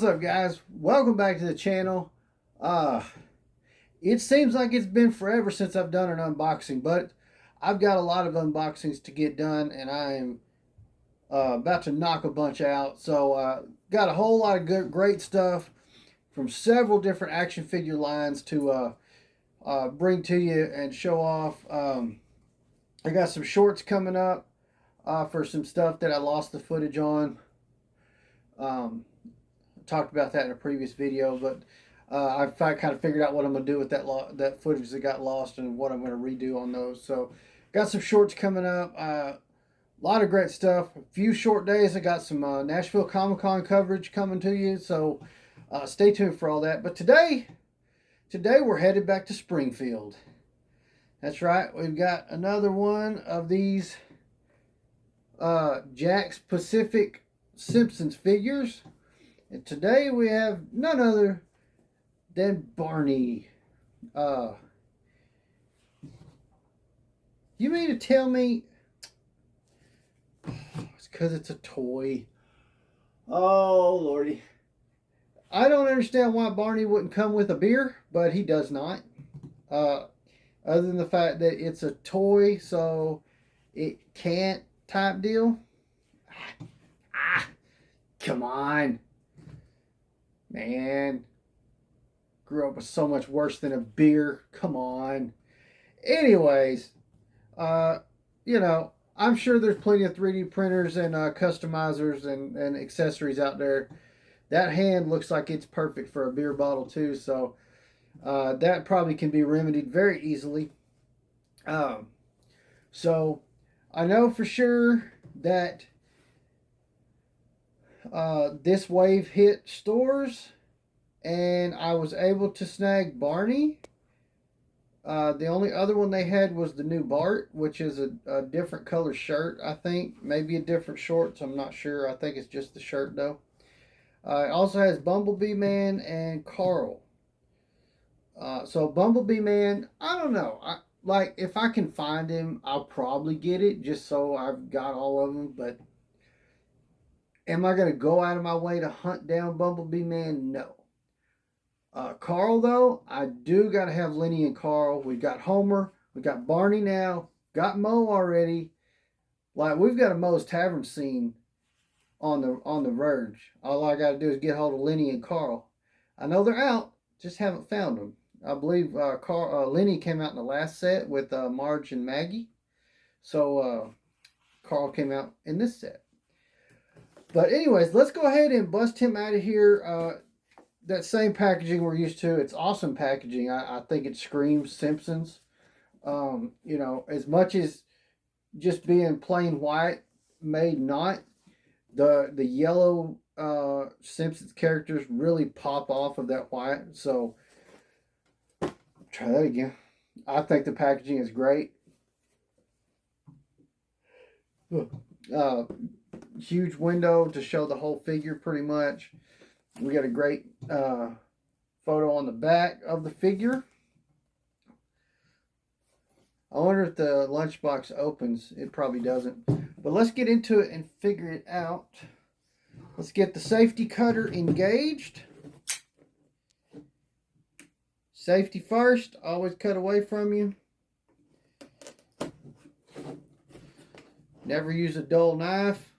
up, guys? Welcome back to the channel. It seems like it's been forever since I've done an unboxing, but I've got a lot of unboxings to get done, and I am about to knock a bunch out. So got a whole lot of great stuff from several different action figure lines to bring to you and show off. I got some shorts coming up for some stuff that I lost the footage on. Talked about that in a previous video, but I've kind of figured out what I'm going to do with that footage that got lost and what I'm going to redo on those. So got some shorts coming up. A lot of great stuff. A few short days. I got some Nashville Comic-Con coverage coming to you, so stay tuned for all that. But today we're headed back to Springfield. That's right. We've got another one of these Jakks Pacific Simpsons figures. And today we have none other than Barney. You mean to tell me it's because it's a toy? Oh, Lordy. I don't understand why Barney wouldn't come with a beer, but he does not. Other than the fact that it's a toy, so it can't type deal. Come on. Man, grew up with so much worse than a beer. Come on. Anyways, you know, I'm sure there's plenty of 3D printers and customizers and accessories out there. That hand looks like it's perfect for a beer bottle too, so that probably can be remedied very easily. So I know for sure that this wave hit stores, and I was able to snag Barney. The only other one they had was the new Bart, which is a different color shirt, I think. Maybe a different shorts, I'm not sure. I think it's just the shirt, though. It also has Bumblebee Man and Carl. So Bumblebee Man, I don't know. Like, if I can find him, I'll probably get it, just so I've got all of them, but am I going to go out of my way to hunt down Bumblebee Man? No. Carl, though, I do got to have Lenny and Carl. We've got Homer. We've got Barney now. Got Moe already. Like, we've got a Moe's Tavern scene on the verge. All I got to do is get hold of Lenny and Carl. I know they're out. Just haven't found them. I believe Lenny came out in the last set with Marge and Maggie. So Carl came out in this set. But anyways, let's go ahead and bust him out of here. That same packaging we're used to. It's awesome packaging. I think it screams Simpsons. You know, as much as just being plain white may not, the yellow Simpsons characters really pop off of that white. So try that again. I think the packaging is great. Huge window to show the whole figure pretty much. We got a great photo on the back of the figure. I wonder if the lunchbox opens. It probably doesn't. But let's get into it and figure it out. Let's get the safety cutter engaged. Safety first. Always cut away from you. Never use a dull knife.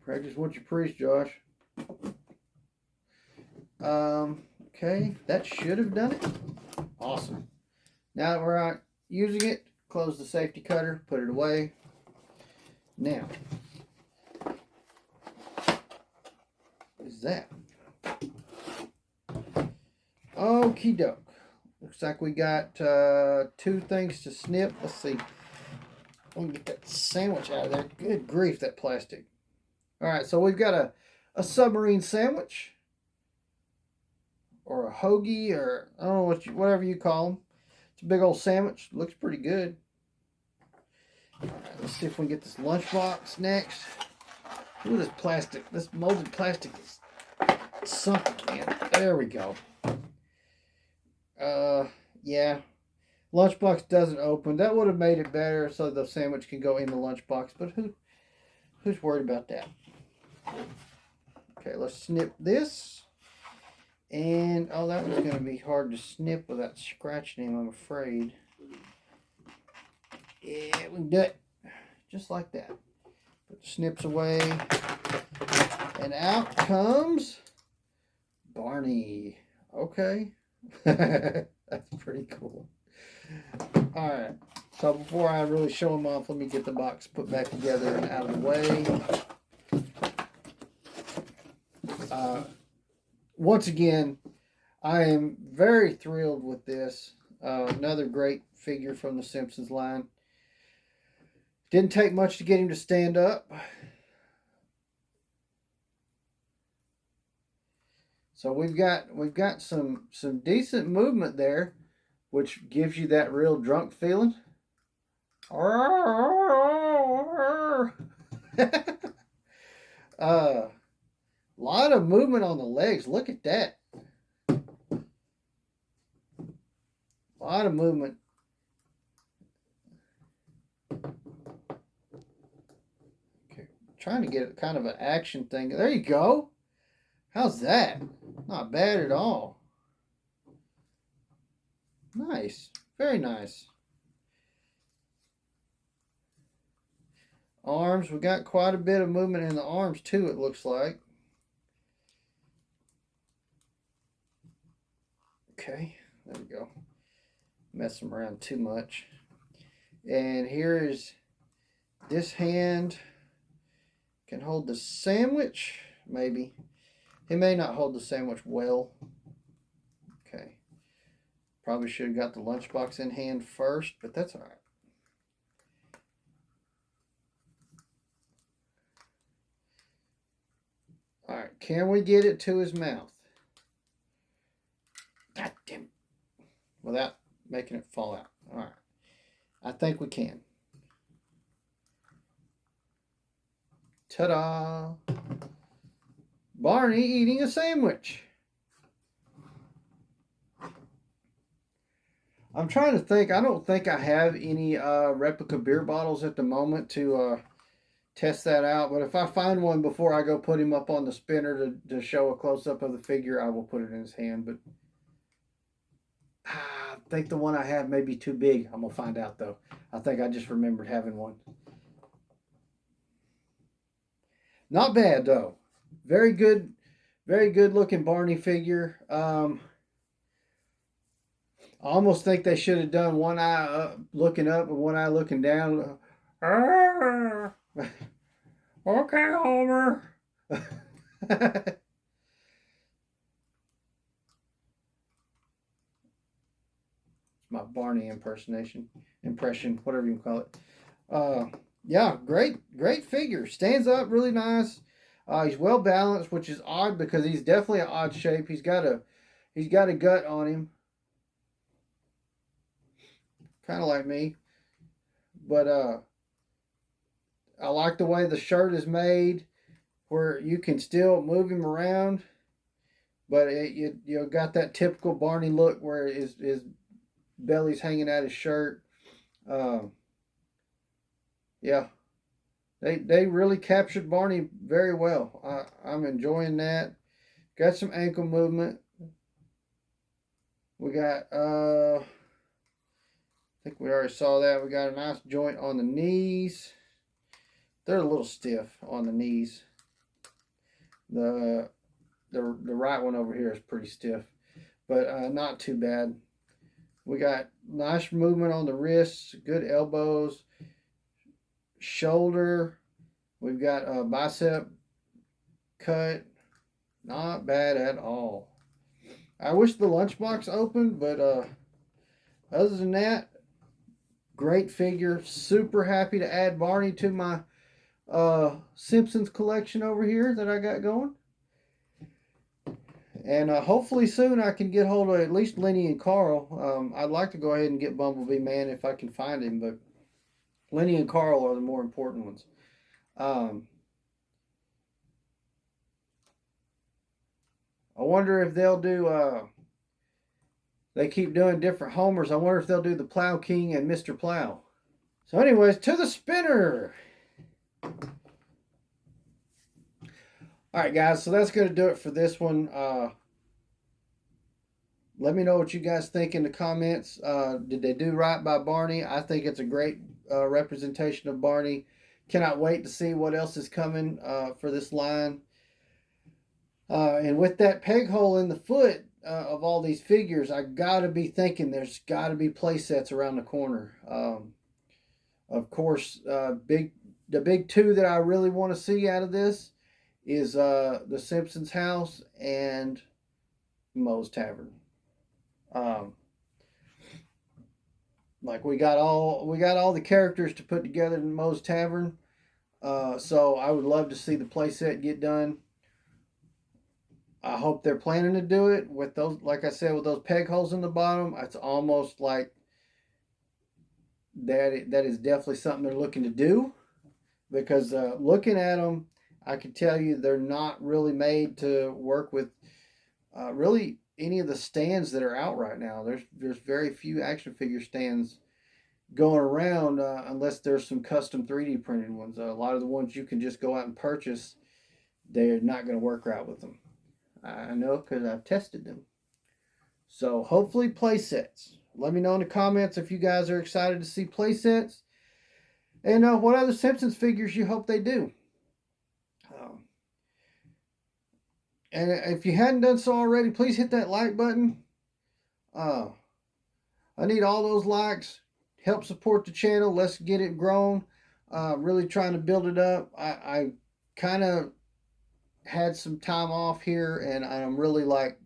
Practice what you preach, Josh. Okay, that should have done it. Awesome. Now that we're out using it, close the safety cutter, put it away. Now, what is that? Okie doke. Looks like we got two things to snip. Let's see. Let me get that sandwich out of there. Good grief, that plastic. Alright, so we've got a submarine sandwich, or a hoagie, or I don't know whatever you call them. It's a big old sandwich. Looks pretty good. Alright, let's see if we can get this lunchbox next. Ooh, this plastic, this molded plastic is something, man. There we go. Yeah. Lunchbox doesn't open. That would have made it better so the sandwich can go in the lunchbox, but who's worried about that? Okay, let's snip this. And, oh, that one's going to be hard to snip without scratching him, I'm afraid. Yeah, we can do it. Just like that. Put the snips away. And out comes Barney. Okay. That's pretty cool. Alright. So before I really show him off, let me get the box put back together and out of the way. Once again, I am very thrilled with this. Another great figure from the Simpsons line. Didn't take much to get him to stand up. So we've got some decent movement there, which gives you that real drunk feeling. Lot of movement on the legs. Look at that. A lot of movement. Okay, trying to get kind of an action thing. There you go. How's that? Not bad at all. Nice. Very nice. Arms. We got quite a bit of movement in the arms too, it looks like. Okay. There we go. Mess them around too much. And here is this hand. Can hold the sandwich. Maybe. He may not hold the sandwich well. Okay. Probably should have got the lunchbox in hand first, but that's all right. All right. Can we get it to his mouth? God damn it. Without making it fall out. All right. I think we can. Ta-da! Barney eating a sandwich. I'm trying to think. I don't think I have any replica beer bottles at the moment to test that out. But if I find one before I go put him up on the spinner to show a close-up of the figure, I will put it in his hand. But I think the one I have may be too big. I'm going to find out, though. I think I just remembered having one. Not bad, though. Very good looking Barney figure. I almost think they should have done one eye looking up and one eye looking down. Okay, Homer. My Barney impression, whatever you call it. Yeah, great figure. Stands up really nice. He's well balanced, which is odd because he's definitely an odd shape. He's got a gut on him, kind of like me. But I like the way the shirt is made, where you can still move him around, but you got that typical Barney look where his belly's hanging out his shirt. Yeah, they really captured Barney very well. I'm enjoying that. Got some ankle movement. We got I think we already saw that. We got a nice joint on the knees. They're a little stiff on the knees. The right one over here is pretty stiff, but not too bad. We got nice movement on the wrists, good elbows, shoulder. We've got a bicep cut. Not bad at all. I wish the lunchbox opened, but other than that, great figure. Super happy to add Barney to my Simpsons collection over here that I got going. And hopefully soon I can get hold of at least Lenny and Carl. I'd like to go ahead and get Bumblebee Man if I can find him, but Lenny and Carl are the more important ones. I wonder if they'll do, they keep doing different Homers. I wonder if they'll do the Plow King and Mr. Plow. So anyways, to the spinner. All right, guys. So that's going to do it for this one. Let me know what you guys think in the comments. Did they do right by Barney? I think it's a great representation of Barney. Cannot wait to see what else is coming for this line. And with that peg hole in the foot of all these figures, I got to be thinking there's got to be play sets around the corner. Of course, the big two that I really want to see out of this is the Simpsons house and Moe's Tavern. Um, like we got all the characters to put together in Moe's Tavern. So I would love to see the playset get done. I hope they're planning to do it with those, like I said, with those peg holes in the bottom. It's almost like that is definitely something they're looking to do, because looking at them, I can tell you they're not really made to work with really any of the stands that are out right now. There's very few action figure stands going around unless there's some custom 3D printed ones. A lot of the ones you can just go out and purchase, they're not going to work right with them. I know because I've tested them. So hopefully play sets. Let me know in the comments if you guys are excited to see play sets, and what other Simpsons figures you hope they do. And if you hadn't done so already, please hit that like button. I need all those likes. Help support the channel. Let's get it grown. Really trying to build it up. I kind of had some time off here, and I'm really like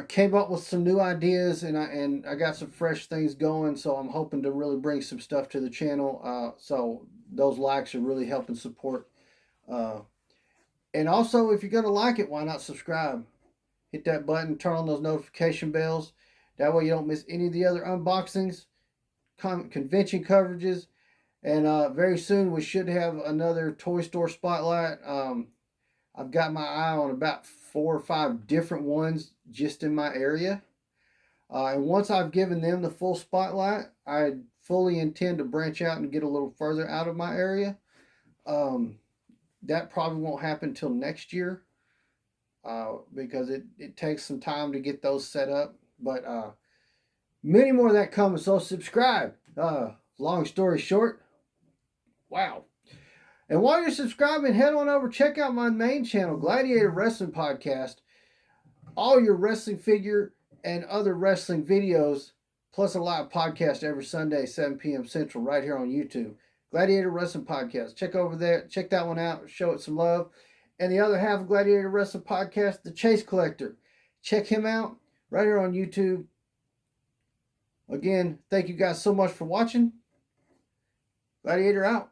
came up with some new ideas, and I got some fresh things going. So I'm hoping to really bring some stuff to the channel. So those likes are really helping support. And also, if you're gonna like it, why not subscribe? Hit that button, turn on those notification bells. That way you don't miss any of the other unboxings, convention coverages, and very soon we should have another toy store spotlight. I've got my eye on about 4 or 5 different ones just in my area. And once I've given them the full spotlight, I fully intend to branch out and get a little further out of my area. That probably won't happen till next year because it takes some time to get those set up. But many more of that coming, so subscribe. Long story short, wow. And while you're subscribing, head on over, check out my main channel, Gladiator Wrestling Podcast. All your wrestling figure and other wrestling videos, plus a live podcast every Sunday, 7 p.m. Central, right here on YouTube. Gladiator Wrestling Podcast. Check over there. Check that one out. Show it some love. And the other half of Gladiator Wrestling Podcast, The Chase Collector. Check him out right here on YouTube. Again, thank you guys so much for watching. Gladiator out.